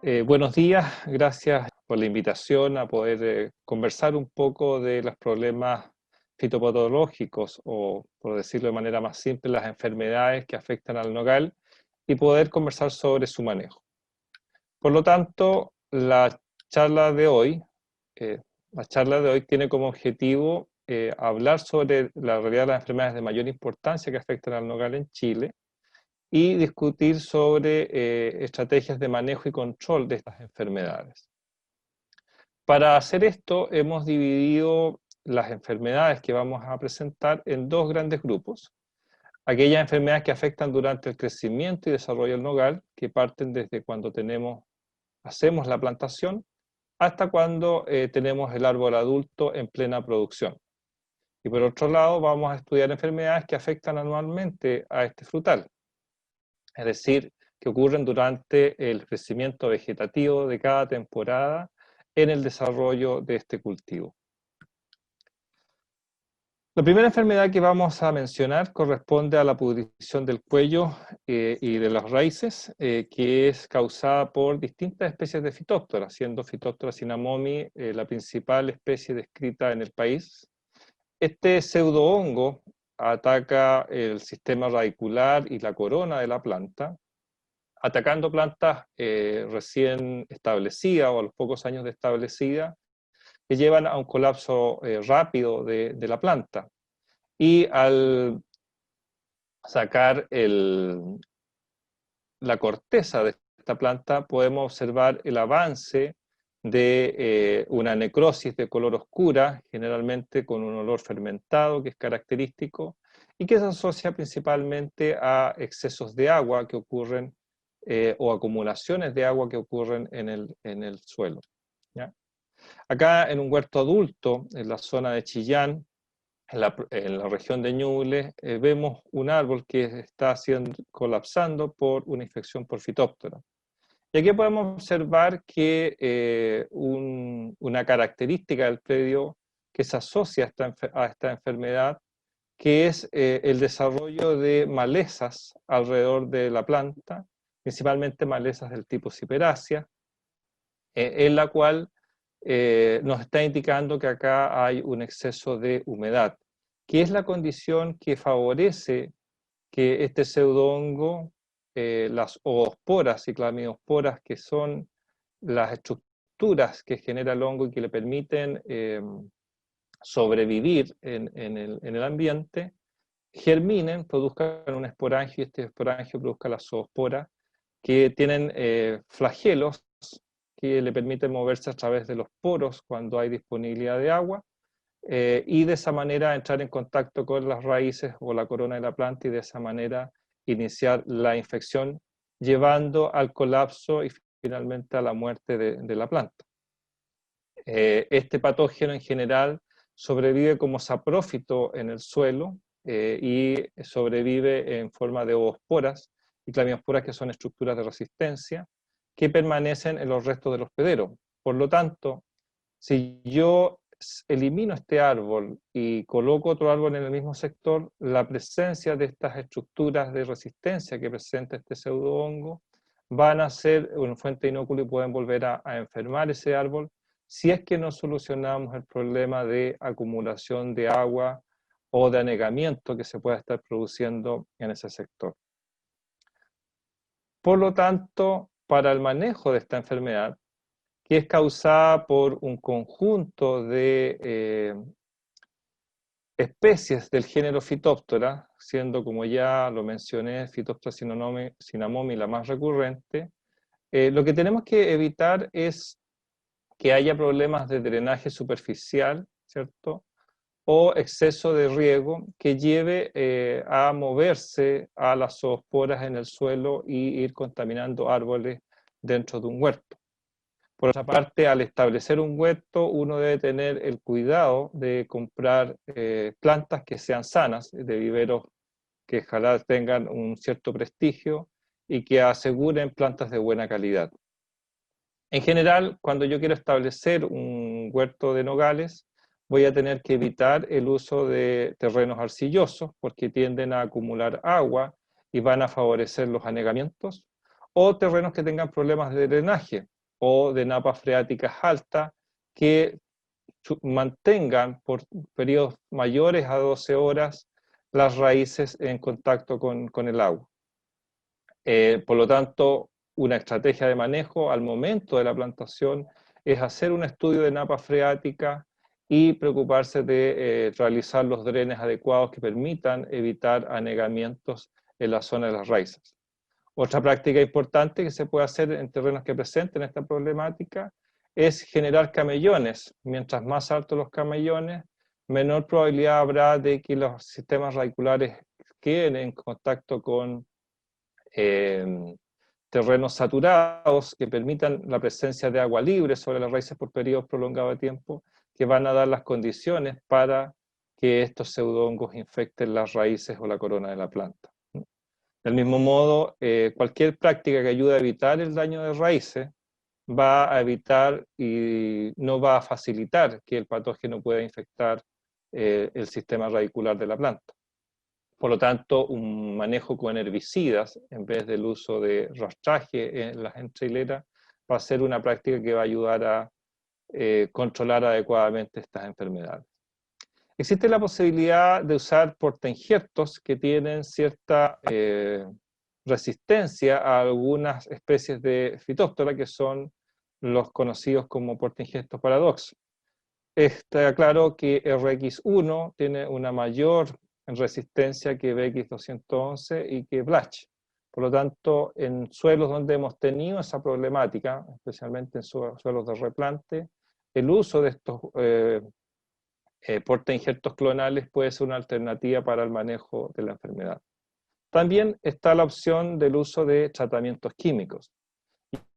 Buenos días, gracias por la invitación a poder conversar un poco de los problemas fitopatológicos o, por decirlo de manera más simple, las enfermedades que afectan al nogal y poder conversar sobre su manejo. Por lo tanto, charla de hoy, la charla de hoy tiene como objetivo hablar sobre la realidad de las enfermedades de mayor importancia que afectan al nogal en Chile y discutir sobre estrategias de manejo y control de estas enfermedades. Para hacer esto hemos dividido las enfermedades que vamos a presentar en dos grandes grupos. Aquellas enfermedades que afectan durante el crecimiento y desarrollo del nogal, que parten desde cuando hacemos la plantación, hasta cuando tenemos el árbol adulto en plena producción. Y por otro lado vamos a estudiar enfermedades que afectan anualmente a este frutal, es decir, que ocurren durante el crecimiento vegetativo de cada temporada en el desarrollo de este cultivo. La primera enfermedad que vamos a mencionar corresponde a la pudrición del cuello y de las raíces, que es causada por distintas especies de Phytophthora, siendo Phytophthora cinnamomi la principal especie descrita en el país. Este pseudohongo ataca el sistema radicular y la corona de la planta, atacando plantas recién establecidas o a los pocos años de establecida, que llevan a un colapso rápido de la planta. Y al sacar la corteza de esta planta, podemos observar el avance de una necrosis de color oscura, generalmente con un olor fermentado que es característico, y que se asocia principalmente a excesos de agua que ocurren o acumulaciones de agua que ocurren en el suelo, ¿ya? Acá en un huerto adulto, en la zona de Chillán, en la región de Ñuble, vemos un árbol que está colapsando por una infección por Phytophthora. Y aquí podemos observar que una característica del predio que se asocia a esta enfermedad, que es el desarrollo de malezas alrededor de la planta, principalmente malezas del tipo Ciperácea, en la cual nos está indicando que acá hay un exceso de humedad, que es la condición que favorece que este pseudohongo, las oosporas y clamidiosporas, que son las estructuras que genera el hongo y que le permiten sobrevivir en el ambiente, germinen, produzcan un esporangio y este esporangio produzca las zoosporas que tienen flagelos que le permiten moverse a través de los poros cuando hay disponibilidad de agua y de esa manera entrar en contacto con las raíces o la corona de la planta y de esa manera iniciar la infección, llevando al colapso y finalmente a la muerte de la planta. Este patógeno en general sobrevive como saprófito en el suelo y sobrevive en forma de oosporas y clamidiosporas, que son estructuras de resistencia que permanecen en los restos del hospedero. Por lo tanto, si yo elimino este árbol y coloco otro árbol en el mismo sector, la presencia de estas estructuras de resistencia que presenta este pseudohongo van a ser una fuente de inóculo y pueden volver a enfermar ese árbol si es que no solucionamos el problema de acumulación de agua o de anegamiento que se pueda estar produciendo en ese sector. Por lo tanto, para el manejo de esta enfermedad, que es causada por un conjunto de especies del género Phytophthora, siendo, como ya lo mencioné, Phytophthora cinnamomi la más recurrente, lo que tenemos que evitar es que haya problemas de drenaje superficial, ¿cierto?, o exceso de riego que lleve a moverse a las zoosporas en el suelo y ir contaminando árboles dentro de un huerto. Por otra parte, al establecer un huerto, uno debe tener el cuidado de comprar plantas que sean sanas, de viveros que ojalá tengan un cierto prestigio y que aseguren plantas de buena calidad. En general, cuando yo quiero establecer un huerto de nogales, voy a tener que evitar el uso de terrenos arcillosos porque tienden a acumular agua y van a favorecer los anegamientos, o terrenos que tengan problemas de drenaje o de napas freáticas altas que mantengan por periodos mayores a 12 horas las raíces en contacto con el agua. Por lo tanto, una estrategia de manejo al momento de la plantación es hacer un estudio de napa freática y preocuparse de realizar los drenes adecuados que permitan evitar anegamientos en la zona de las raíces. Otra práctica importante que se puede hacer en terrenos que presenten esta problemática es generar camellones. Mientras más altos los camellones, menor probabilidad habrá de que los sistemas radiculares queden en contacto con terrenos saturados que permitan la presencia de agua libre sobre las raíces por periodos prolongados de tiempo, que van a dar las condiciones para que estos pseudohongos infecten las raíces o la corona de la planta. Del mismo modo, cualquier práctica que ayude a evitar el daño de raíces va a evitar y no va a facilitar que el patógeno pueda infectar el sistema radicular de la planta. Por lo tanto, un manejo con herbicidas en vez del uso de rastraje en las entraileras va a ser una práctica que va a ayudar a controlar adecuadamente estas enfermedades. Existe la posibilidad de usar portainjertos que tienen cierta resistencia a algunas especies de fitóptora que son los conocidos como portainjertos paradox. Está claro que RX1 tiene una mayor resistencia que BX211 y que Blach. Por lo tanto, en suelos donde hemos tenido esa problemática, especialmente en suelos de replante, el uso de estos portainjertos clonales puede ser una alternativa para el manejo de la enfermedad. También está la opción del uso de tratamientos químicos.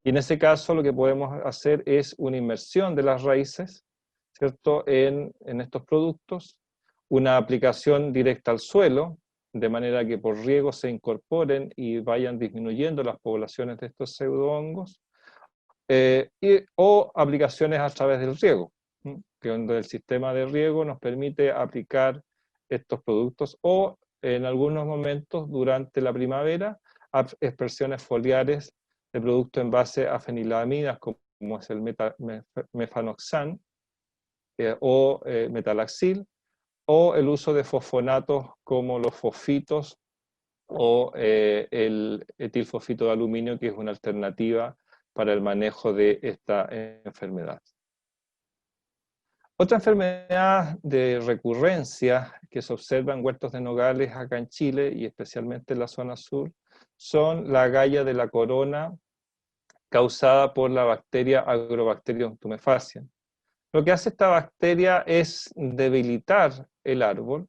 Y en ese caso lo que podemos hacer es una inmersión de las raíces, ¿cierto?, en estos productos, una aplicación directa al suelo, de manera que por riego se incorporen y vayan disminuyendo las poblaciones de estos pseudohongos, o aplicaciones a través del riego, que donde el sistema de riego nos permite aplicar estos productos, o en algunos momentos durante la primavera, expresiones foliares de productos en base a fenilamidas, como es el mefanoxan o metalaxil, o el uso de fosfonatos como los fosfitos o el etilfosfito de aluminio, que es una alternativa para el manejo de esta enfermedad. Otra enfermedad de recurrencia que se observa en huertos de nogales acá en Chile y especialmente en la zona sur son la agalla de la corona causada por la bacteria Agrobacterium tumefaciens. Lo que hace esta bacteria es debilitar el árbol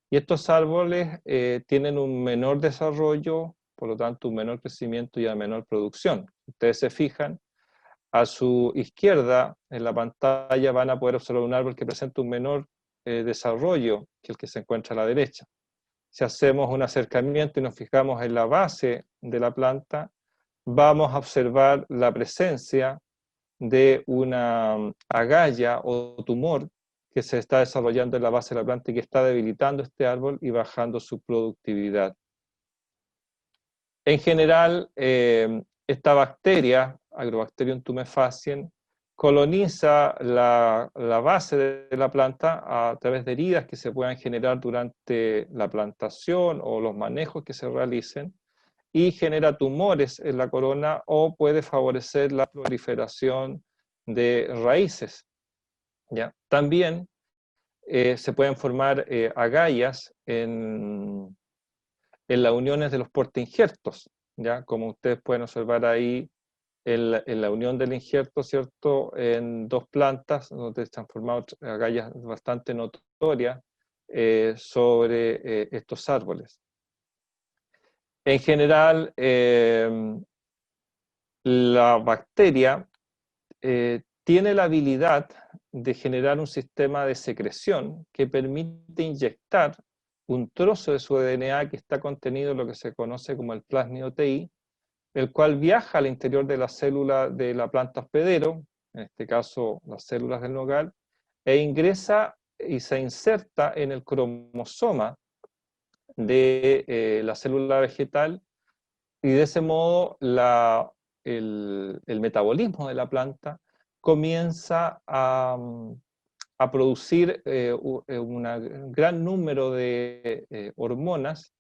y estos árboles tienen un menor desarrollo, por lo tanto un menor crecimiento y una menor producción. Ustedes se fijan, a su izquierda en la pantalla van a poder observar un árbol que presenta un menor desarrollo que el que se encuentra a la derecha. Si hacemos un acercamiento y nos fijamos en la base de la planta, vamos a observar la presencia de una agalla o tumor que se está desarrollando en la base de la planta y que está debilitando este árbol y bajando su productividad. En general, esta bacteria, Agrobacterium tumefaciens, coloniza la base de la planta a través de heridas que se puedan generar durante la plantación o los manejos que se realicen, y genera tumores en la corona o puede favorecer la proliferación de raíces. ¿Ya? También se pueden formar agallas en las uniones de los portainjertos, ¿ya? Como ustedes pueden observar ahí en la unión del injerto, ¿cierto?, en dos plantas donde se han formado agallas bastante notorias sobre estos árboles. En general, la bacteria tiene la habilidad de generar un sistema de secreción que permite inyectar un trozo de su DNA que está contenido en lo que se conoce como el plásmido TI, el cual viaja al interior de la célula de la planta hospedero, en este caso las células del nogal, e ingresa y se inserta en el cromosoma de la célula vegetal y de ese modo el metabolismo de la planta comienza a producir un gran número de hormonas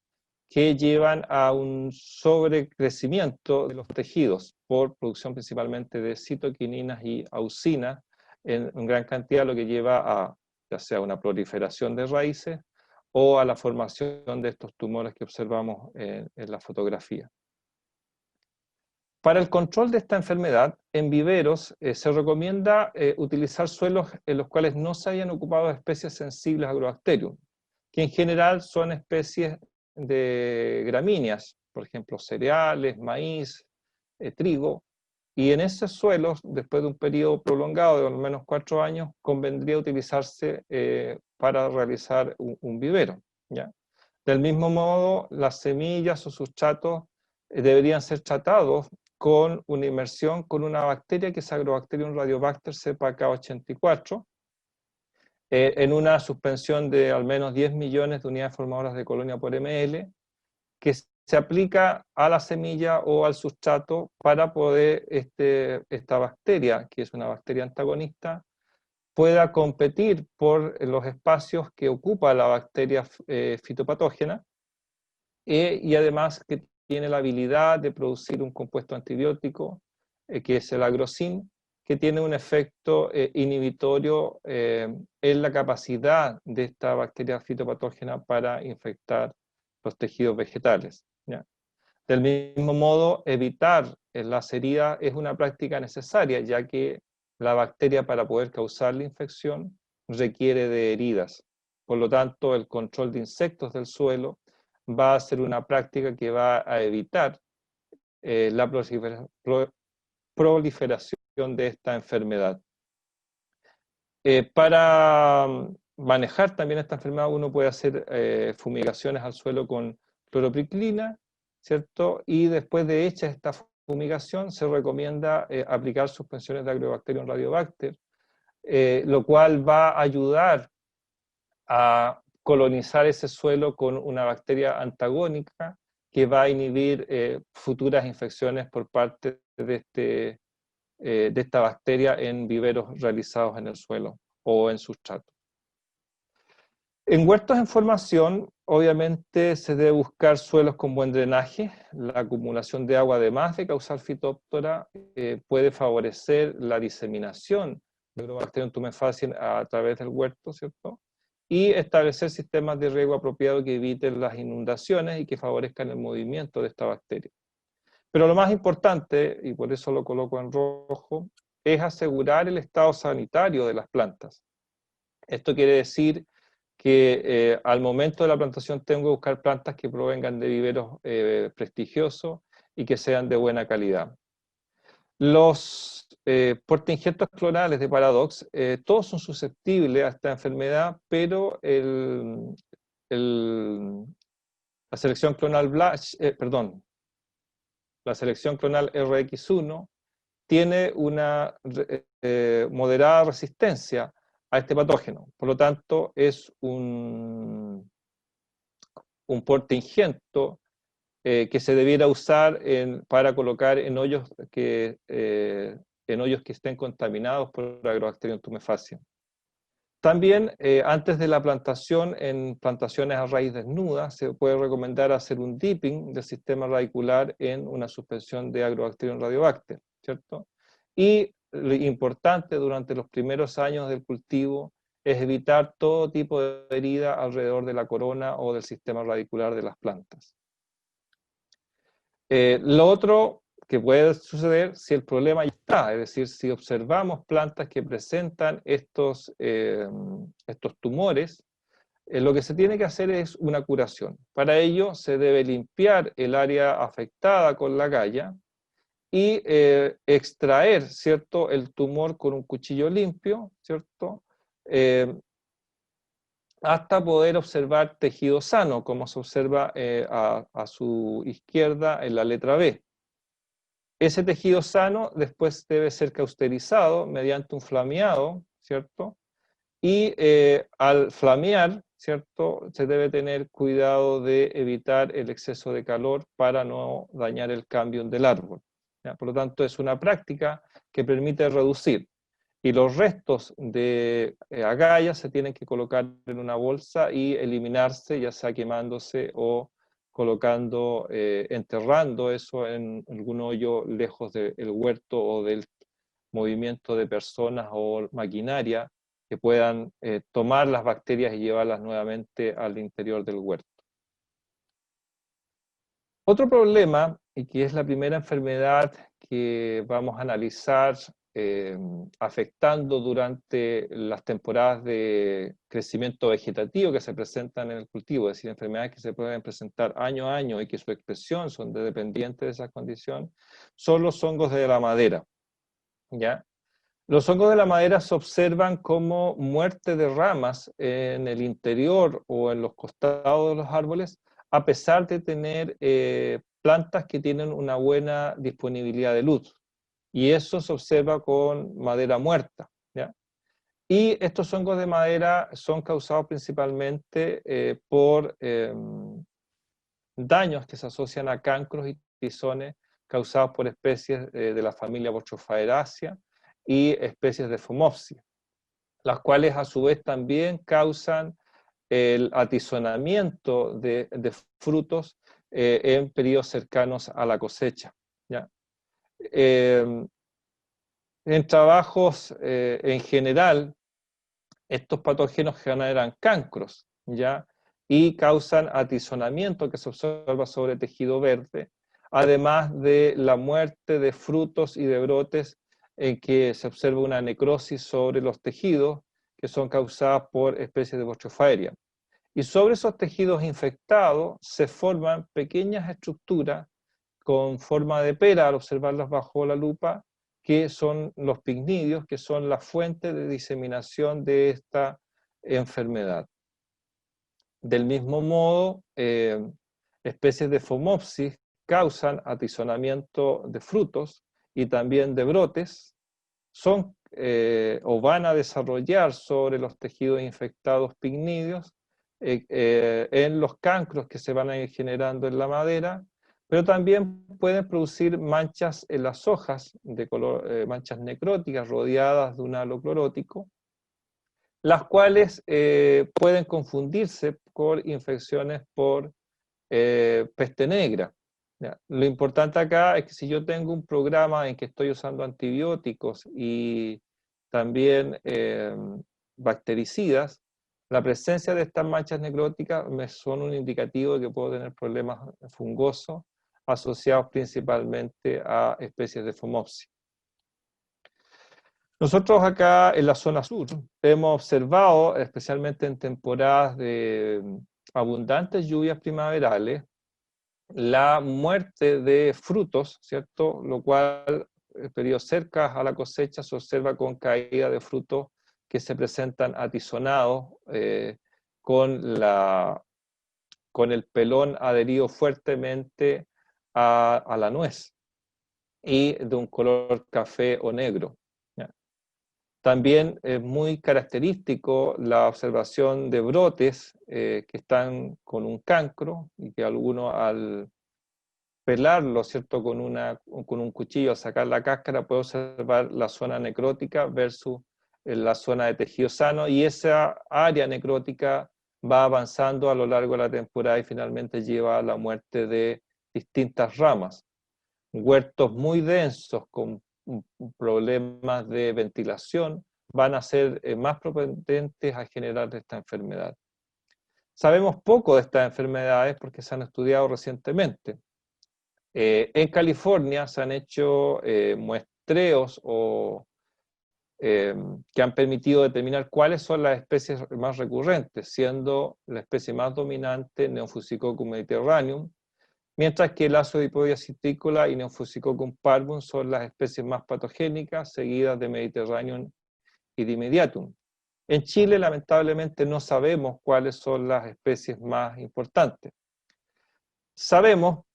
que llevan a un sobrecrecimiento de los tejidos por producción principalmente de citoquininas y auxinas en gran cantidad, lo que lleva a ya sea una proliferación de raíces o a la formación de estos tumores que observamos en la fotografía. Para el control de esta enfermedad, en viveros se recomienda utilizar suelos en los cuales no se hayan ocupado especies sensibles a Agrobacterium, que en general son especies de gramíneas, por ejemplo, cereales, maíz, trigo, y en esos suelos, después de un periodo prolongado de al menos 4 años, convendría utilizarse para realizar un vivero, ¿ya? Del mismo modo, las semillas o sustratos deberían ser tratados con una inmersión con una bacteria que es Agrobacterium radiobacter cepa K84, en una suspensión de al menos 10 millones de unidades formadoras de colonia por ml, que se aplica a la semilla o al sustrato para poder esta bacteria, que es una bacteria antagonista, pueda competir por los espacios que ocupa la bacteria fitopatógena, y además que tiene la habilidad de producir un compuesto antibiótico, que es el agrocin, que tiene un efecto inhibitorio en la capacidad de esta bacteria fitopatógena para infectar los tejidos vegetales, ¿ya? Del mismo modo, evitar las heridas es una práctica necesaria, ya que la bacteria, para poder causar la infección, requiere de heridas. Por lo tanto, el control de insectos del suelo va a ser una práctica que va a evitar la proliferación de esta enfermedad. Para manejar también esta enfermedad, uno puede hacer fumigaciones al suelo con cloropriclina, ¿cierto? Y después de hecha esta fumigación, se recomienda aplicar suspensiones de Agrobacterium radiobacter, lo cual va a ayudar a colonizar ese suelo con una bacteria antagónica que va a inhibir futuras infecciones por parte de esta bacteria en viveros realizados en el suelo o en sustrato. En huertos en formación, obviamente se debe buscar suelos con buen drenaje. La acumulación de agua, además de causar fitóptora, puede favorecer la diseminación de Agrobacterium tumefaciens a través del huerto, ¿cierto? Y establecer sistemas de riego apropiados que eviten las inundaciones y que favorezcan el movimiento de esta bacteria. Pero lo más importante, y por eso lo coloco en rojo, es asegurar el estado sanitario de las plantas. Esto quiere decir que al momento de la plantación tengo que buscar plantas que provengan de viveros prestigiosos y que sean de buena calidad. Los portainjertos clonales de Paradox, todos son susceptibles a esta enfermedad, pero la selección clonal la selección clonal RX1 tiene una moderada resistencia a este patógeno. Por lo tanto, es un portainjerto que se debiera usar para colocar en hoyos que estén contaminados por Agrobacterium tumefaciens. También, antes de la plantación, en plantaciones a raíz desnuda, se puede recomendar hacer un dipping del sistema radicular en una suspensión de Agrobacterium radiobacter, ¿cierto? Y lo importante durante los primeros años del cultivo es evitar todo tipo de herida alrededor de la corona o del sistema radicular de las plantas. Lo otro que puede suceder si el problema ya está, es decir, si observamos plantas que presentan estos tumores, lo que se tiene que hacer es una curación. Para ello se debe limpiar el área afectada con la galla y extraer, ¿cierto?, el tumor con un cuchillo limpio, ¿cierto?, hasta poder observar tejido sano, como se observa a su izquierda en la letra B. Ese tejido sano después debe ser cauterizado mediante un flameado, ¿cierto? Y al flamear ¿cierto? Se debe tener cuidado de evitar el exceso de calor para no dañar el cambio del árbol, ¿ya? Por lo tanto, es una práctica que permite reducir. Y los restos de agallas se tienen que colocar en una bolsa y eliminarse, ya sea quemándose o colocando, enterrando eso en algún hoyo lejos del huerto o del movimiento de personas o maquinaria que puedan tomar las bacterias y llevarlas nuevamente al interior del huerto. Otro problema, y que es la primera enfermedad que vamos a analizar afectando durante las temporadas de crecimiento vegetativo que se presentan en el cultivo, es decir, enfermedades que se pueden presentar año a año y que su expresión son dependientes de esa condición, son los hongos de la madera, ¿ya? Los hongos de la madera se observan como muerte de ramas en el interior o en los costados de los árboles, a pesar de tener plantas que tienen una buena disponibilidad de luz. Y eso se observa con madera muerta, ¿ya? Y estos hongos de madera son causados principalmente por daños que se asocian a cancros y tizones causados por especies de la familia Botrophaeraceae y especies de Phomopsis, las cuales a su vez también causan el atizonamiento de frutos en periodos cercanos a la cosecha, ¿ya? En trabajos en general, estos patógenos generan cancros, ¿ya? Y causan atizonamiento que se observa sobre tejido verde, además de la muerte de frutos y de brotes en que se observa una necrosis sobre los tejidos que son causadas por especies de Botrophaeria. Y sobre esos tejidos infectados se forman pequeñas estructuras con forma de pera al observarlas bajo la lupa, que son los picnidios, que son la fuente de diseminación de esta enfermedad. Del mismo modo, especies de Phomopsis causan atizonamiento de frutos y también de brotes, son o van a desarrollar sobre los tejidos infectados picnidios en los cancros que se van a ir generando en la madera, pero también pueden producir manchas en las hojas, de color, manchas necróticas rodeadas de un halo clorótico, las cuales pueden confundirse por infecciones por peste negra. ¿Ya? Lo importante acá es que si yo tengo un programa en que estoy usando antibióticos y también bactericidas, la presencia de estas manchas necróticas me son un indicativo de que puedo tener problemas fungosos asociados principalmente a especies de Phomopsis. Nosotros acá en la zona sur hemos observado, especialmente en temporadas de abundantes lluvias primaverales, la muerte de frutos, ¿cierto? Lo cual, en periodos cerca a la cosecha, se observa con caída de frutos que se presentan atizonados con el pelón adherido fuertemente a la nuez y de un color café o negro. ¿Ya? También es muy característico la observación de brotes que están con un cancro y que algunos al pelarlo, ¿cierto? Con un cuchillo, sacar la cáscara, puede observar la zona necrótica versus la zona de tejido sano, y esa área necrótica va avanzando a lo largo de la temporada y finalmente lleva a la muerte de distintas ramas. Huertos muy densos con problemas de ventilación van a ser más propendentes a generar esta enfermedad. Sabemos poco de estas enfermedades porque se han estudiado recientemente. En California se han hecho muestreos que han permitido determinar cuáles son las especies más recurrentes, siendo la especie más dominante Neofusicoccus mediterraneum, mientras que el Azoipodia citricola y Neofusicoccus parvum son las especies más patogénicas, seguidas de Mediterraneum y de Immediatum. En Chile, lamentablemente, no sabemos cuáles son las especies más importantes. Sabemos,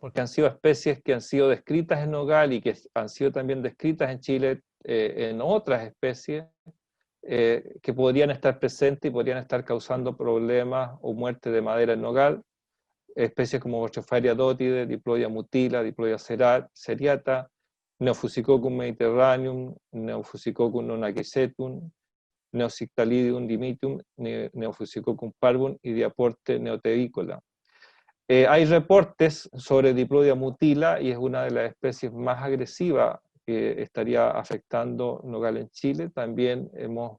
porque han sido especies que han sido descritas en Nogal y que han sido también descritas en Chile en otras especies, que podrían estar presentes y podrían estar causando problemas o muerte de madera en nogal. Especies como Botryopharia dotide, Diplodia mutila, Diplodia seriata, Neofusicoccus mediterraneum, Neofusicoccus nonaquisetum, Neosictalidium dimitium, Neofusicoccus parvum y Diaporte neoteícola. Hay reportes sobre Diplodia mutila y es una de las especies más agresivas que estaría afectando nogal en Chile. También hemos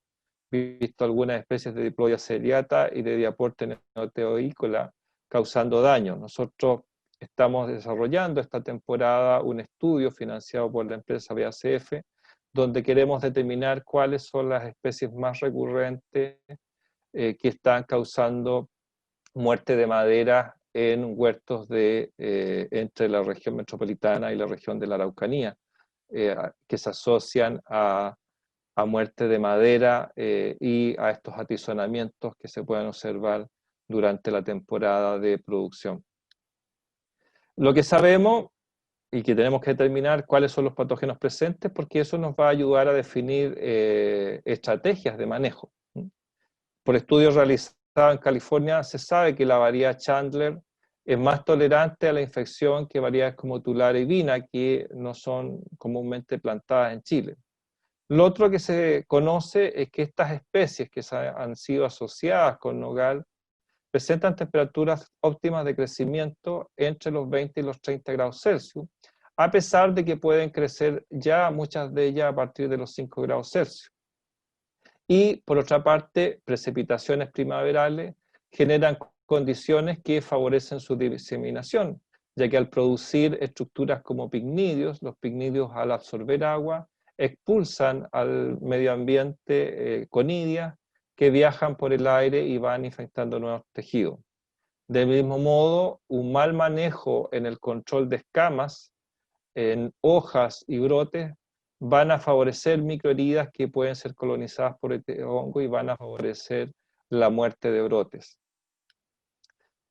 visto algunas especies de Diplodia seriata y de Diaporte neoteícola causando daño. Nosotros estamos desarrollando esta temporada un estudio financiado por la empresa BASF, donde queremos determinar cuáles son las especies más recurrentes que están causando muerte de madera en huertos entre la región metropolitana y la región de la Araucanía, que se asocian a muerte de madera y a estos atizonamientos que se pueden observar durante la temporada de producción. Lo que sabemos y que tenemos que determinar cuáles son los patógenos presentes, porque eso nos va a ayudar a definir estrategias de manejo. Por estudios realizados en California se sabe que la variedad Chandler es más tolerante a la infección que variedades como Tulara y Vina, que no son comúnmente plantadas en Chile. Lo otro que se conoce es que estas especies que han sido asociadas con nogal presentan temperaturas óptimas de crecimiento entre los 20 y los 30 grados Celsius, a pesar de que pueden crecer ya muchas de ellas a partir de los 5 grados Celsius. Y por otra parte, precipitaciones primaverales generan condiciones que favorecen su diseminación, ya que al producir estructuras como picnidios, los picnidios al absorber agua expulsan al medio ambiente conidias que viajan por el aire y van infectando nuevos tejidos. Del mismo modo, un mal manejo en el control de escamas, en hojas y brotes, van a favorecer microheridas que pueden ser colonizadas por este hongo y van a favorecer la muerte de brotes.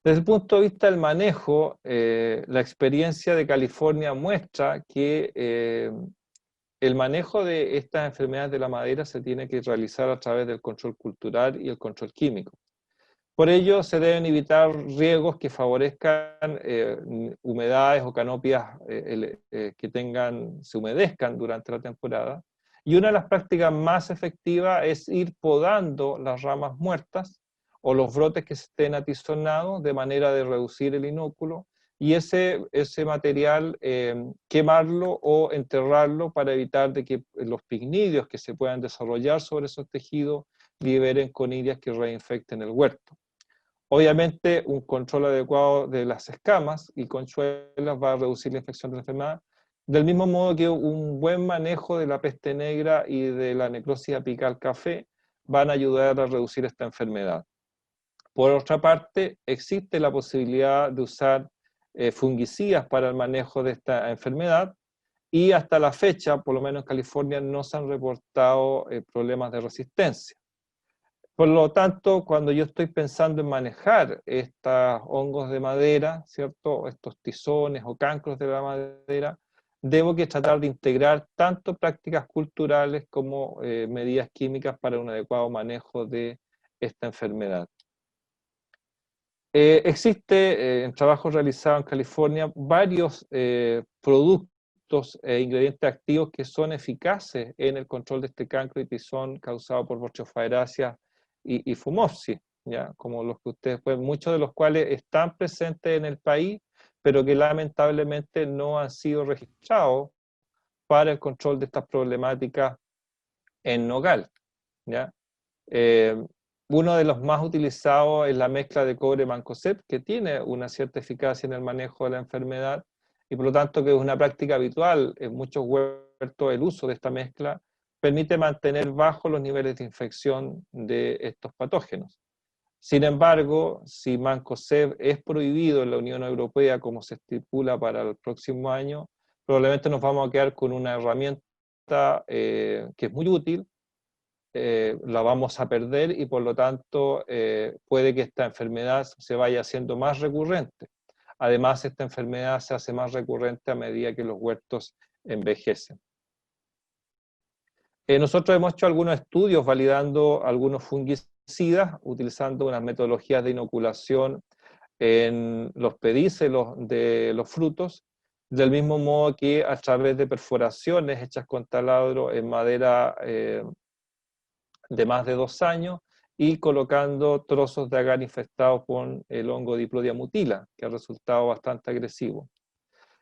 Desde el punto de vista del manejo, la experiencia de California muestra que el manejo de estas enfermedades de la madera se tiene que realizar a través del control cultural y el control químico. Por ello, se deben evitar riegos que favorezcan humedades o canopias que se humedezcan durante la temporada. Y una de las prácticas más efectivas es ir podando las ramas muertas o los brotes que estén atizonados de manera de reducir el inóculo y ese material quemarlo o enterrarlo para evitar de que los picnidios que se puedan desarrollar sobre esos tejidos liberen conidias que reinfecten el huerto. Obviamente, un control adecuado de las escamas y conchuelas va a reducir la infección de la enfermedad, del mismo modo que un buen manejo de la peste negra y de la necrosis apical café van a ayudar a reducir esta enfermedad. Por otra parte, existe la posibilidad de usar fungicidas para el manejo de esta enfermedad y hasta la fecha, por lo menos en California, no se han reportado problemas de resistencia. Por lo tanto, cuando yo estoy pensando en manejar estos hongos de madera, ¿cierto? Estos tizones o cancros de la madera, debo que tratar de integrar tanto prácticas culturales como medidas químicas para un adecuado manejo de esta enfermedad. Existe en trabajos realizados en California varios productos e ingredientes activos que son eficaces en el control de este cancro y tizón causado por Botryopheraceae y Phomopsis, ¿ya? Como los que ustedes pueden, muchos de los cuales están presentes en el país, pero que lamentablemente no han sido registrados para el control de estas problemáticas en nogal, ¿ya? Uno de los más utilizados es la mezcla de cobre-mancozeb, que tiene una cierta eficacia en el manejo de la enfermedad y por lo tanto que es una práctica habitual en muchos huertos el uso de esta mezcla permite mantener bajos los niveles de infección de estos patógenos. Sin embargo, si mancozeb es prohibido en la Unión Europea como se estipula para el próximo año, probablemente nos vamos a quedar con una herramienta que es muy útil, la vamos a perder y por lo tanto puede que esta enfermedad se vaya haciendo más recurrente. Además, esta enfermedad se hace más recurrente a medida que los huertos envejecen. Nosotros hemos hecho algunos estudios validando algunos fungicidas, utilizando unas metodologías de inoculación en los pedícelos de los frutos, del mismo modo que a través de perforaciones hechas con taladro en madera de más de 2 años, y colocando trozos de agar infectados con el hongo Diplodia mutila, que ha resultado bastante agresivo.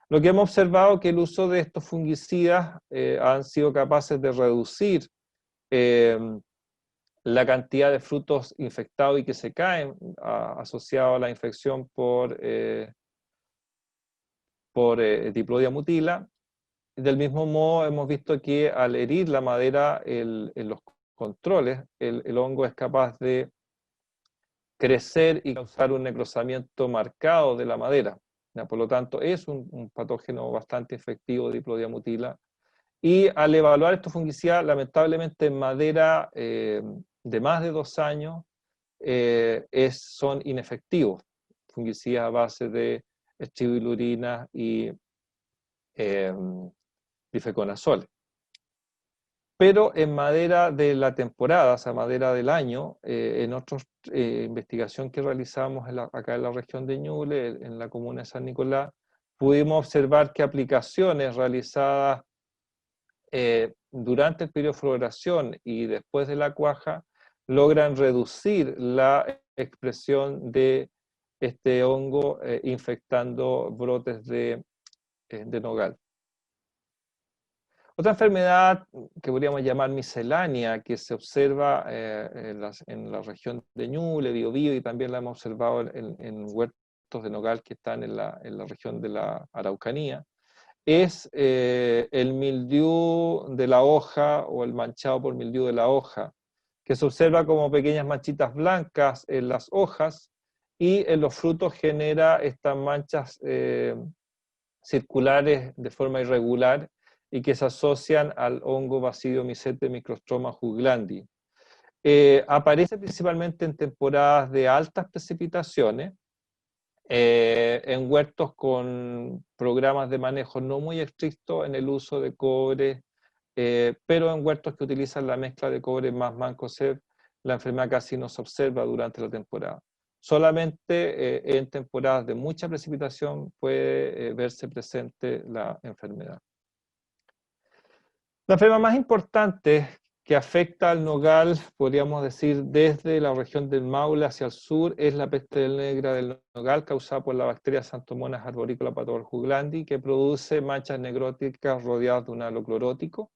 Lo que hemos observado es que el uso de estos fungicidas han sido capaces de reducir la cantidad de frutos infectados y que se caen asociados a la infección por Diplodia mutila. Del mismo modo, hemos visto que al herir la madera en los controles, el hongo es capaz de crecer y causar un necrosamiento marcado de la madera. ¿Ya? Por lo tanto, es un patógeno bastante efectivo, Diplodia mutila. Y al evaluar estos fungicidas, lamentablemente en madera de más de 2 años, son inefectivos. Fungicidas a base de estribilurina y difeconazole. Pero en madera de la temporada, o sea, madera del año, en otra investigación que realizamos acá en la región de Ñuble, en la comuna de San Nicolás, pudimos observar que aplicaciones realizadas durante el periodo de floración y después de la cuaja logran reducir la expresión de este hongo infectando brotes de nogal. Otra enfermedad que podríamos llamar miscelánea, que se observa en la región de Ñuble, Biobío, y también la hemos observado en huertos de nogal que están en la región de la Araucanía, es el mildiú de la hoja o el manchado por mildiú de la hoja, que se observa como pequeñas manchitas blancas en las hojas y en los frutos genera estas manchas circulares de forma irregular y que se asocian al hongo Basidiomycetes microstroma juglandi. Aparece principalmente en temporadas de altas precipitaciones, en huertos con programas de manejo no muy estrictos en el uso de cobre, pero en huertos que utilizan la mezcla de cobre más mancozeb, la enfermedad casi no se observa durante la temporada. Solamente en temporadas de mucha precipitación puede verse presente la enfermedad. La enfermedad más importante que afecta al nogal, podríamos decir, desde la región del Maule hacia el sur, es la peste negra del nogal, causada por la bacteria Xanthomonas arboricola pathojuglandi, que produce manchas necróticas rodeadas de un halo clorótico,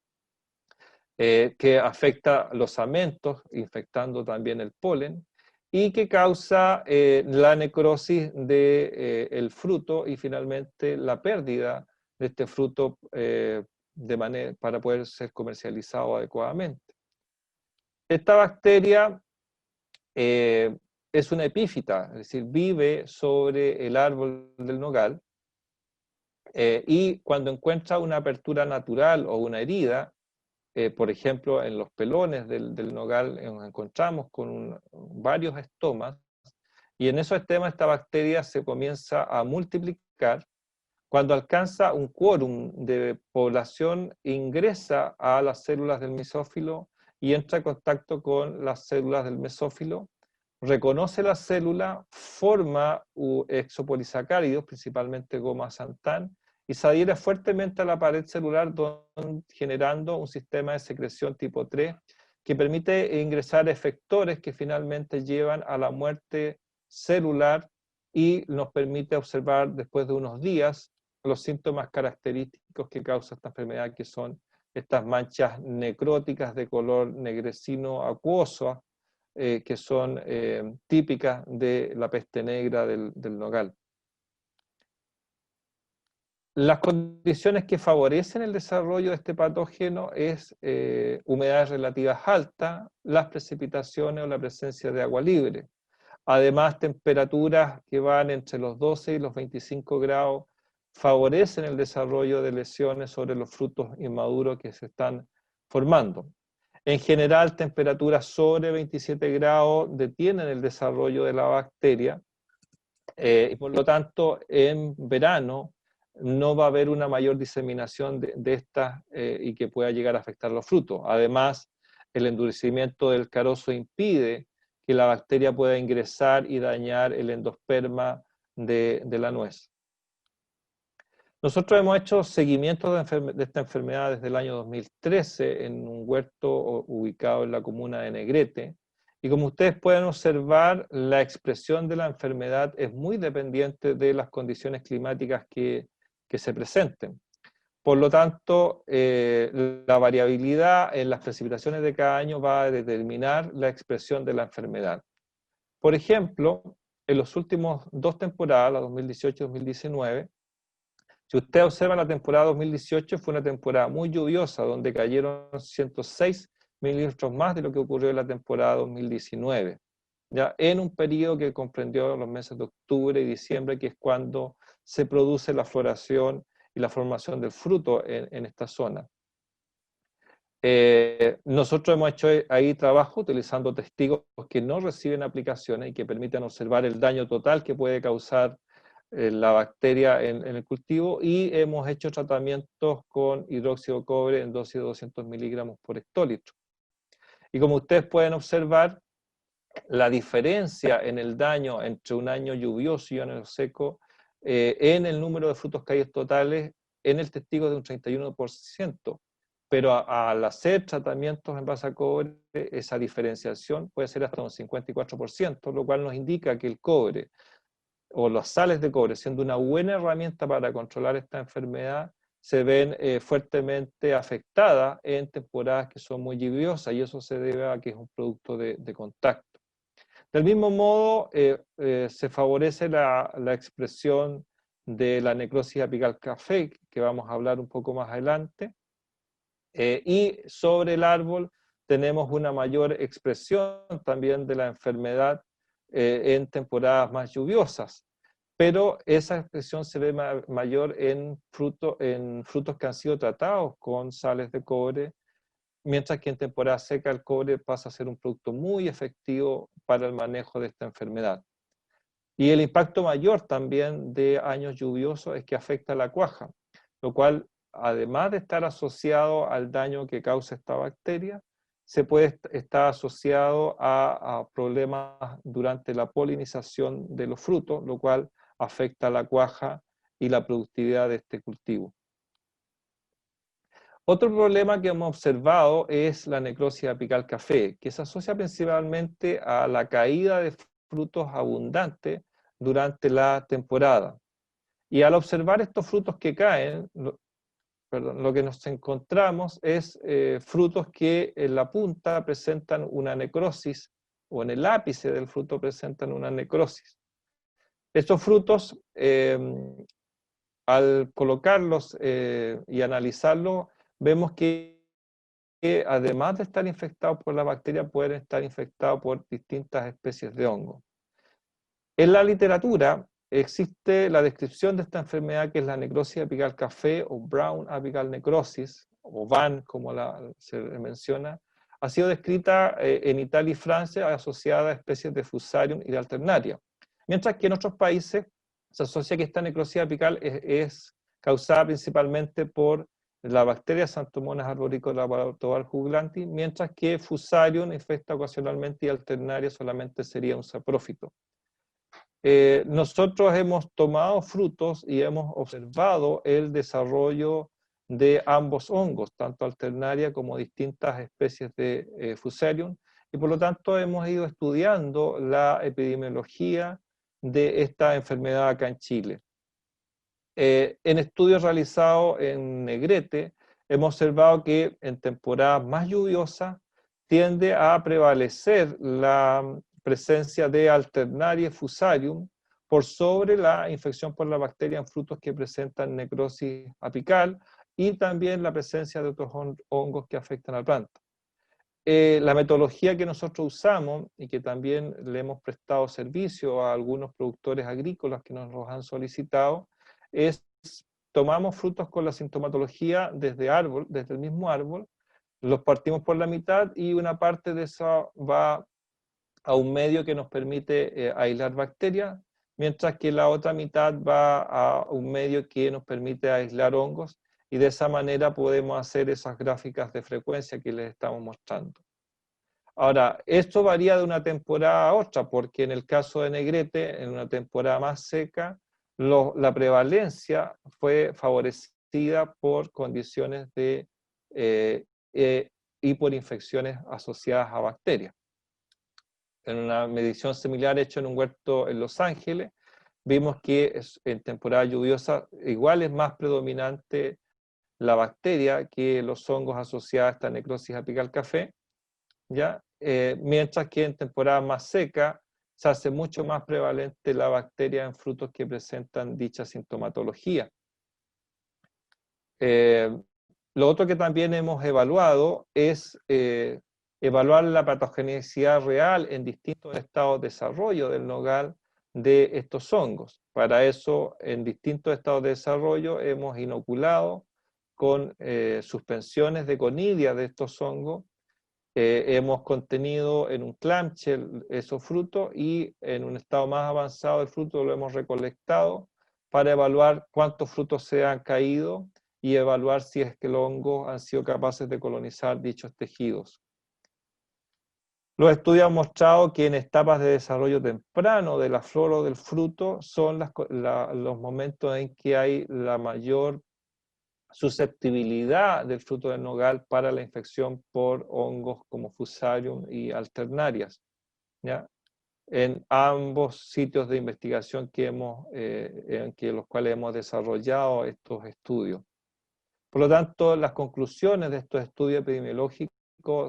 que afecta los amentos, infectando también el polen, y que causa la necrosis del fruto y finalmente la pérdida de este fruto para poder ser comercializado adecuadamente. Esta bacteria es una epífita, es decir, vive sobre el árbol del nogal y cuando encuentra una apertura natural o una herida, por ejemplo, en los pelones del nogal nos encontramos con varios estomas, y en esos estomas esta bacteria se comienza a multiplicar. Cuando alcanza un quórum de población, ingresa a las células del mesófilo y entra en contacto con las células del mesófilo, reconoce la célula, forma exopolisacáridos, principalmente goma xanthán, y se adhiere fuertemente a la pared celular, generando un sistema de secreción tipo 3 que permite ingresar efectores que finalmente llevan a la muerte celular y nos permite observar después de unos días los síntomas característicos que causa esta enfermedad, que son estas manchas necróticas de color negrecino acuoso, que son típicas de la peste negra del nogal. Las condiciones que favorecen el desarrollo de este patógeno es humedades relativas altas, las precipitaciones o la presencia de agua libre. Además, temperaturas que van entre los 12 y los 25 grados favorecen el desarrollo de lesiones sobre los frutos inmaduros que se están formando. En general, temperaturas sobre 27 grados detienen el desarrollo de la bacteria y por lo tanto en verano no va a haber una mayor diseminación de estas y que pueda llegar a afectar los frutos. Además, el endurecimiento del carozo impide que la bacteria pueda ingresar y dañar el endosperma de la nuez. Nosotros hemos hecho seguimiento de esta enfermedad desde el año 2013 en un huerto ubicado en la comuna de Negrete. Y como ustedes pueden observar, la expresión de la enfermedad es muy dependiente de las condiciones climáticas que se presenten. Por lo tanto, la variabilidad en las precipitaciones de cada año va a determinar la expresión de la enfermedad. Por ejemplo, en los últimos 2 temporadas, la 2018 y 2019, si usted observa la temporada 2018, fue una temporada muy lluviosa, donde cayeron 106 mililitros más de lo que ocurrió en la temporada 2019, ya en un periodo que comprendió los meses de octubre y diciembre, que es cuando se produce la floración y la formación del fruto en esta zona. Nosotros hemos hecho ahí trabajo utilizando testigos que no reciben aplicaciones y que permiten observar el daño total que puede causar la bacteria en el cultivo, y hemos hecho tratamientos con hidróxido de cobre en dosis de 200 miligramos por hectolitro. Y como ustedes pueden observar, la diferencia en el daño entre un año lluvioso y un año seco en el número de frutos caídos totales en el testigo de un 31%, pero al hacer tratamientos en base a cobre, esa diferenciación puede ser hasta un 54%, lo cual nos indica que el cobre o las sales de cobre, siendo una buena herramienta para controlar esta enfermedad, se ven fuertemente afectadas en temporadas que son muy lluviosas, y eso se debe a que es un producto de contacto. Del mismo modo, se favorece la expresión de la necrosis apical café, que vamos a hablar un poco más adelante, y sobre el árbol tenemos una mayor expresión también de la enfermedad en temporadas más lluviosas, pero esa expresión se ve mayor en frutos que han sido tratados con sales de cobre, mientras que en temporada seca el cobre pasa a ser un producto muy efectivo para el manejo de esta enfermedad. Y el impacto mayor también de años lluviosos es que afecta a la cuaja, lo cual, además de estar asociado al daño que causa esta bacteria, se puede estar asociado a problemas durante la polinización de los frutos, lo cual afecta a la cuaja y la productividad de este cultivo. Otro problema que hemos observado es la necrosis apical café, que se asocia principalmente a la caída de frutos abundantes durante la temporada. Y al observar estos frutos que caen, lo que nos encontramos es frutos que en la punta presentan una necrosis, o en el ápice del fruto presentan una necrosis. Estos frutos, al colocarlos y analizarlos, vemos que además de estar infectados por la bacteria, pueden estar infectados por distintas especies de hongo. En la literatura existe la descripción de esta enfermedad, que es la necrosis apical café o brown apical necrosis, o VAN como se menciona. Ha sido descrita en Italia y Francia asociada a especies de Fusarium y de Alternaria, mientras que en otros países se asocia que esta necrosis apical es causada principalmente por la bacteria Xanthomonas arboricola juglantis, mientras que Fusarium infecta ocasionalmente y Alternaria solamente sería un saprófito. Nosotros hemos tomado frutos y hemos observado el desarrollo de ambos hongos, tanto Alternaria como distintas especies de Fusarium, y por lo tanto hemos ido estudiando la epidemiología de esta enfermedad acá en Chile. En estudios realizados en Negrete, hemos observado que en temporadas más lluviosas tiende a prevalecer la presencia de Alternaria Fusarium por sobre la infección por la bacteria en frutos que presentan necrosis apical, y también la presencia de otros hongos que afectan a la planta. La metodología que nosotros usamos, y que también le hemos prestado servicio a algunos productores agrícolas que nos los han solicitado, es: tomamos frutos con la sintomatología desde el mismo árbol, los partimos por la mitad y una parte de eso va a un medio que nos permite aislar bacterias, mientras que la otra mitad va a un medio que nos permite aislar hongos, y de esa manera podemos hacer esas gráficas de frecuencia que les estamos mostrando. Ahora, esto varía de una temporada a otra, porque en el caso de Negrete, en una temporada más seca, la prevalencia fue favorecida por condiciones de hiperinfecciones asociadas a bacterias. En una medición similar hecha en un huerto en Los Ángeles, vimos que en temporada lluviosa igual es más predominante la bacteria que los hongos asociados a esta necrosis apical café, ¿ya? Mientras que en temporada más seca se hace mucho más prevalente la bacteria en frutos que presentan dicha sintomatología. Lo otro que también hemos evaluado es evaluar la patogenicidad real en distintos estados de desarrollo del nogal de estos hongos. Para eso, en distintos estados de desarrollo hemos inoculado con suspensiones de conidia de estos hongos. Hemos contenido en un clamshell esos frutos y en un estado más avanzado del fruto lo hemos recolectado para evaluar cuántos frutos se han caído y evaluar si es que los hongos han sido capaces de colonizar dichos tejidos. Los estudios han mostrado que en etapas de desarrollo temprano de la flor o del fruto son los momentos en que hay la mayor susceptibilidad del fruto del nogal para la infección por hongos como Fusarium y Alternarias, ¿ya? En ambos sitios de investigación que los cuales hemos desarrollado estos estudios. Por lo tanto, las conclusiones de estos estudios epidemiológicos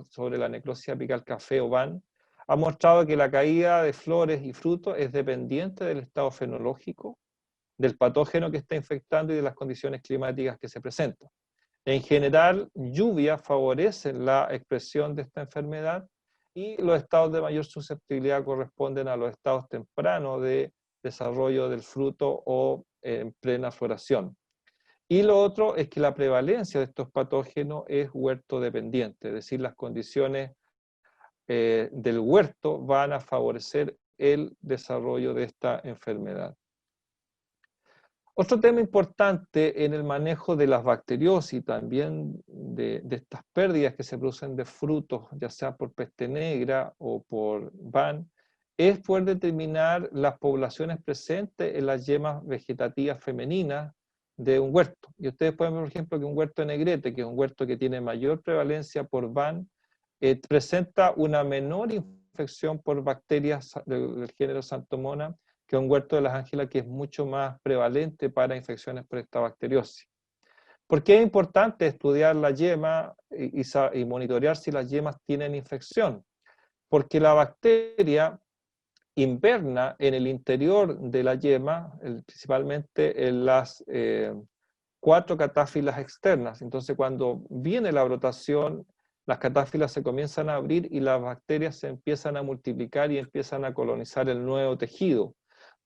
sobre la necrosis apical café o VAN han mostrado que la caída de flores y frutos es dependiente del estado fenológico, del patógeno que está infectando y de las condiciones climáticas que se presentan. En general, lluvias favorecen la expresión de esta enfermedad y los estados de mayor susceptibilidad corresponden a los estados tempranos de desarrollo del fruto o en plena floración. Y lo otro es que la prevalencia de estos patógenos es huerto dependiente, es decir, las condiciones del huerto van a favorecer el desarrollo de esta enfermedad. Otro tema importante en el manejo de las bacteriosis y también de estas pérdidas que se producen de frutos, ya sea por peste negra o por VAN, es poder determinar las poblaciones presentes en las yemas vegetativas femeninas de un huerto. Y ustedes pueden ver, por ejemplo, que un huerto de Negrete, que es un huerto que tiene mayor prevalencia por VAN, presenta una menor infección por bacterias del género Xanthomona que un huerto de las Ángelas que es mucho más prevalente para infecciones por esta bacteriosis. ¿Por qué es importante estudiar la yema y monitorear si las yemas tienen infección? Porque la bacteria inverna en el interior de la yema, principalmente en las 4 catáfilas externas. Entonces, cuando viene la brotación, las catáfilas se comienzan a abrir y las bacterias se empiezan a multiplicar y empiezan a colonizar el nuevo tejido.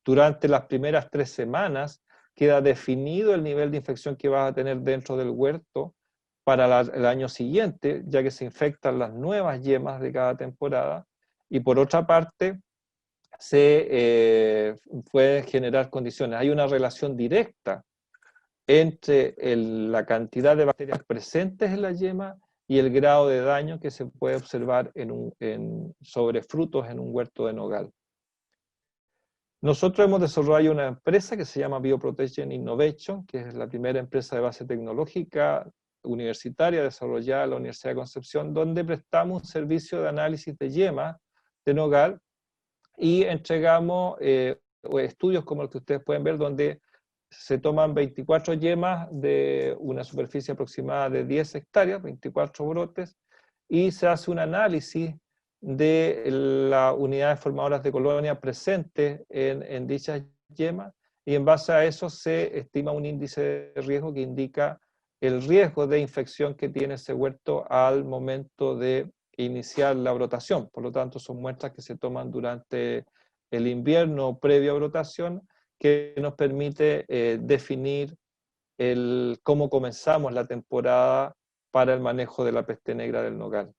Durante las primeras 3 semanas queda definido el nivel de infección que vas a tener dentro del huerto para el año siguiente, ya que se infectan las nuevas yemas de cada temporada, y por otra parte se pueden generar condiciones. Hay una relación directa entre la cantidad de bacterias presentes en la yema y el grado de daño que se puede observar sobre frutos en un huerto de nogal. Nosotros hemos desarrollado una empresa que se llama Bioprotection Innovation, que es la primera empresa de base tecnológica universitaria desarrollada en la Universidad de Concepción, donde prestamos un servicio de análisis de yemas de nogal y entregamos estudios como el que ustedes pueden ver, donde se toman 24 yemas de una superficie aproximada de 10 hectáreas, 24 brotes, y se hace un análisis de las unidades formadoras de colonia presentes en dichas yemas, y en base a eso se estima un índice de riesgo que indica el riesgo de infección que tiene ese huerto al momento de iniciar la brotación. Por lo tanto, son muestras que se toman durante el invierno previo a brotación, que nos permite definir cómo comenzamos la temporada para el manejo de la peste negra del nogal.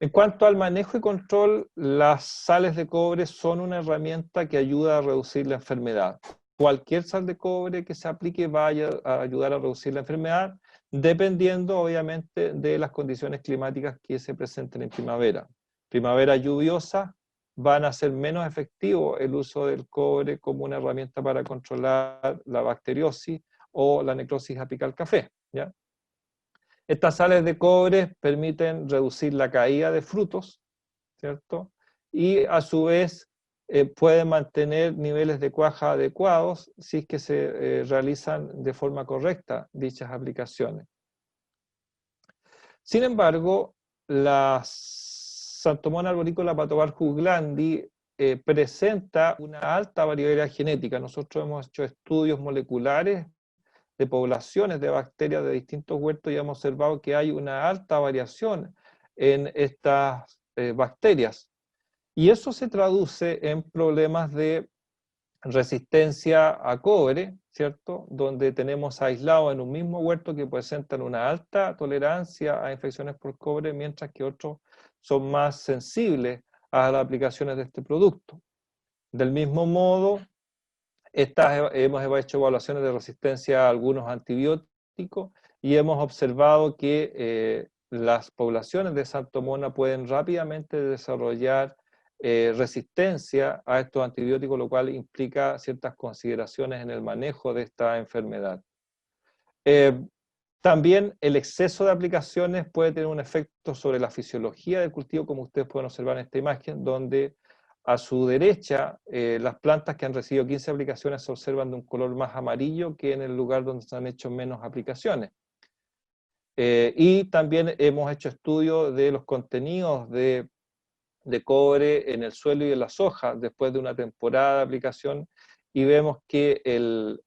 En cuanto al manejo y control, las sales de cobre son una herramienta que ayuda a reducir la enfermedad. Cualquier sal de cobre que se aplique va a ayudar a reducir la enfermedad, dependiendo obviamente de las condiciones climáticas que se presenten en primavera. Primavera lluviosa, van a ser menos efectivo el uso del cobre como una herramienta para controlar la bacteriosis o la necrosis apical café, ¿ya? Estas sales de cobre permiten reducir la caída de frutos, ¿cierto? Y a su vez pueden mantener niveles de cuaja adecuados si es que se realizan de forma correcta dichas aplicaciones. Sin embargo, la Xanthomona arborícola Patobarcus glandi presenta una alta variabilidad genética. Nosotros hemos hecho estudios moleculares de poblaciones de bacterias de distintos huertos y hemos observado que hay una alta variación en estas bacterias. Y eso se traduce en problemas de resistencia a cobre, ¿cierto? Donde tenemos aislados en un mismo huerto que presentan una alta tolerancia a infecciones por cobre, mientras que otros son más sensibles a las aplicaciones de este producto. Del mismo modo, hemos hecho evaluaciones de resistencia a algunos antibióticos y hemos observado que las poblaciones de Xanthomona pueden rápidamente desarrollar resistencia a estos antibióticos, lo cual implica ciertas consideraciones en el manejo de esta enfermedad. También el exceso de aplicaciones puede tener un efecto sobre la fisiología del cultivo, como ustedes pueden observar en esta imagen, donde a su derecha las plantas que han recibido 15 aplicaciones se observan de un color más amarillo que en el lugar donde se han hecho menos aplicaciones. Y también hemos hecho estudios de los contenidos de cobre en el suelo y en las hojas después de una temporada de aplicación y vemos que el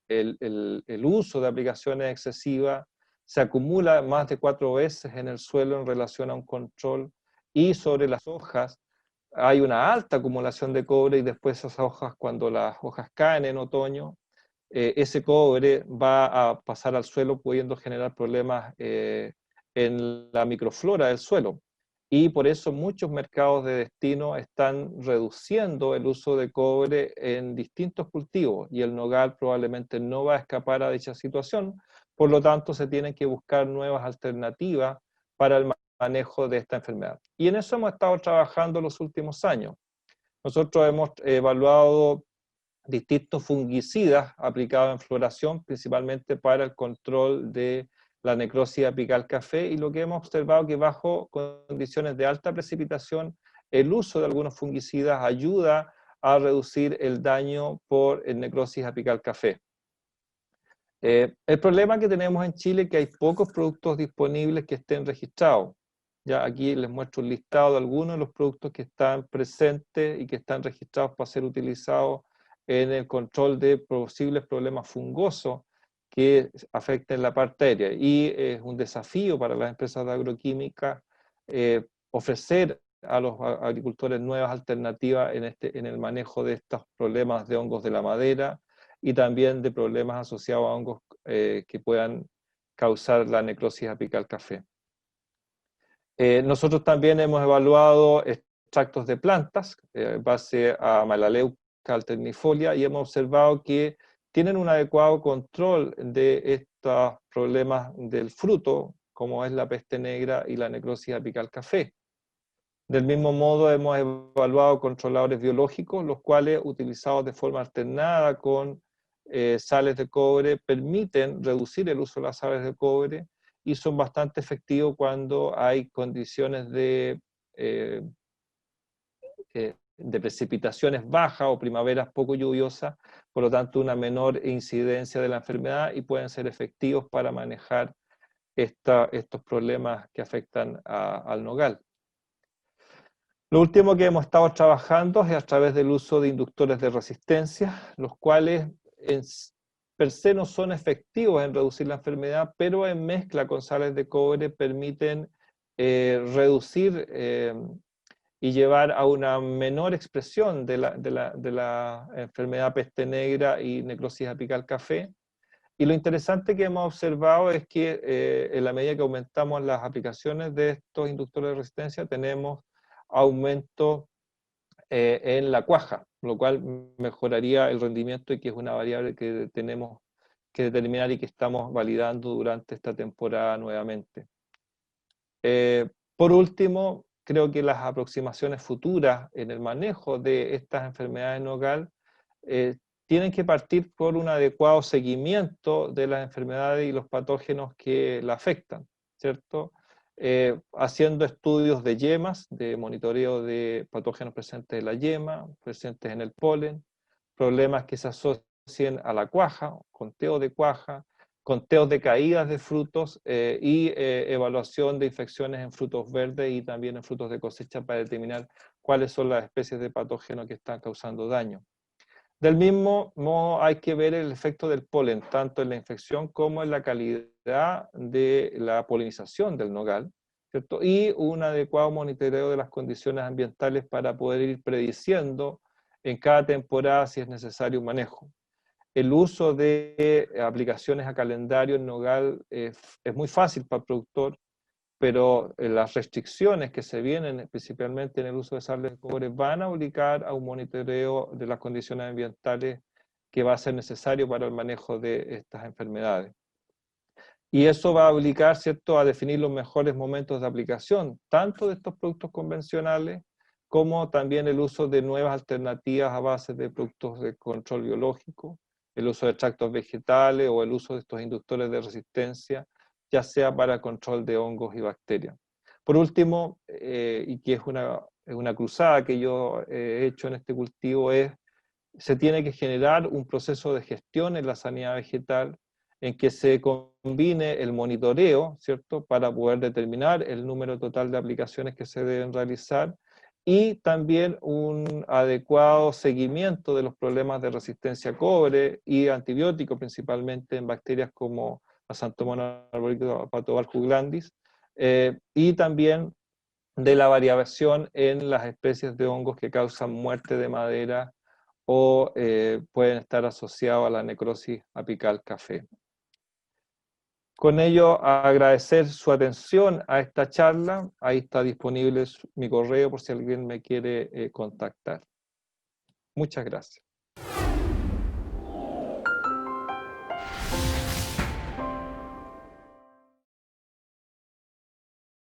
uso de aplicaciones excesivas se acumula más de 4 veces en el suelo en relación a un control, y sobre las hojas hay una alta acumulación de cobre, y después esas hojas, cuando las hojas caen en otoño, ese cobre va a pasar al suelo, pudiendo generar problemas en la microflora del suelo. Y por eso muchos mercados de destino están reduciendo el uso de cobre en distintos cultivos, y el nogal probablemente no va a escapar a dicha situación. Por lo tanto, se tienen que buscar nuevas alternativas para el manejo de esta enfermedad. Y en eso hemos estado trabajando los últimos años. Nosotros hemos evaluado distintos fungicidas aplicados en floración, principalmente para el control de la necrosis apical café, y lo que hemos observado es que bajo condiciones de alta precipitación, el uso de algunos fungicidas ayuda a reducir el daño por necrosis apical café. El problema que tenemos en Chile es que hay pocos productos disponibles que estén registrados. Ya aquí les muestro un listado de algunos de los productos que están presentes y que están registrados para ser utilizados en el control de posibles problemas fungosos que afecten la parte aérea. Y es un desafío para las empresas de agroquímica ofrecer a los agricultores nuevas alternativas en el manejo de estos problemas de hongos de la madera, y también de problemas asociados a hongos que puedan causar la necrosis apical café. Nosotros también hemos evaluado extractos de plantas base a Melaleuca alternifolia, y hemos observado que tienen un adecuado control de estos problemas del fruto, como es la peste negra y la necrosis apical café. Del mismo modo, hemos evaluado controladores biológicos, los cuales, utilizados de forma alternada con sales de cobre, permiten reducir el uso de las sales de cobre, y son bastante efectivos cuando hay condiciones de precipitaciones bajas o primaveras poco lluviosas, por lo tanto una menor incidencia de la enfermedad, y pueden ser efectivos para manejar estos problemas que afectan al nogal. Lo último que hemos estado trabajando es a través del uso de inductores de resistencia, los cuales per se no son efectivos en reducir la enfermedad, pero en mezcla con sales de cobre permiten reducir y llevar a una menor expresión de la enfermedad peste negra y necrosis apical café, Y lo interesante que hemos observado es que en la medida que aumentamos las aplicaciones de estos inductores de resistencia, tenemos aumento en la cuaja, lo cual mejoraría el rendimiento y que es una variable que tenemos que determinar y que estamos validando durante esta temporada nuevamente. Por último, creo que las aproximaciones futuras en el manejo de estas enfermedades nogal tienen que partir por un adecuado seguimiento de las enfermedades y los patógenos que la afectan, ¿cierto? Haciendo estudios de yemas, de monitoreo de patógenos presentes en la yema, presentes en el polen, problemas que se asocien a la cuaja, conteo de cuaja, conteos de caídas de frutos y evaluación de infecciones en frutos verdes y también en frutos de cosecha para determinar cuáles son las especies de patógenos que están causando daño. Del mismo modo hay que ver el efecto del polen, tanto en la infección como en la calidad de la polinización del nogal, ¿cierto? Y un adecuado monitoreo de las condiciones ambientales para poder ir prediciendo en cada temporada si es necesario un manejo. El uso de aplicaciones a calendario en nogal es muy fácil para el productor, pero las restricciones que se vienen, principalmente en el uso de sal de cobre, van a obligar a un monitoreo de las condiciones ambientales que va a ser necesario para el manejo de estas enfermedades. Y eso va a obligar, ¿cierto?, a definir los mejores momentos de aplicación, tanto de estos productos convencionales, como también el uso de nuevas alternativas a base de productos de control biológico, el uso de extractos vegetales o el uso de estos inductores de resistencia, ya sea para control de hongos y bacterias. Por último, y que es una cruzada que yo he hecho en este cultivo, se tiene que generar un proceso de gestión en la sanidad vegetal en que se combine el monitoreo, ¿cierto?, para poder determinar el número total de aplicaciones que se deben realizar y también un adecuado seguimiento de los problemas de resistencia a cobre y antibióticos, principalmente en bacterias como la Xanthomonas arboricoides pathovalgus y también de la variación en las especies de hongos que causan muerte de madera o pueden estar asociados a la necrosis apical café. Con ello, agradecer su atención a esta charla. Ahí está disponible mi correo por si alguien me quiere contactar. Muchas gracias.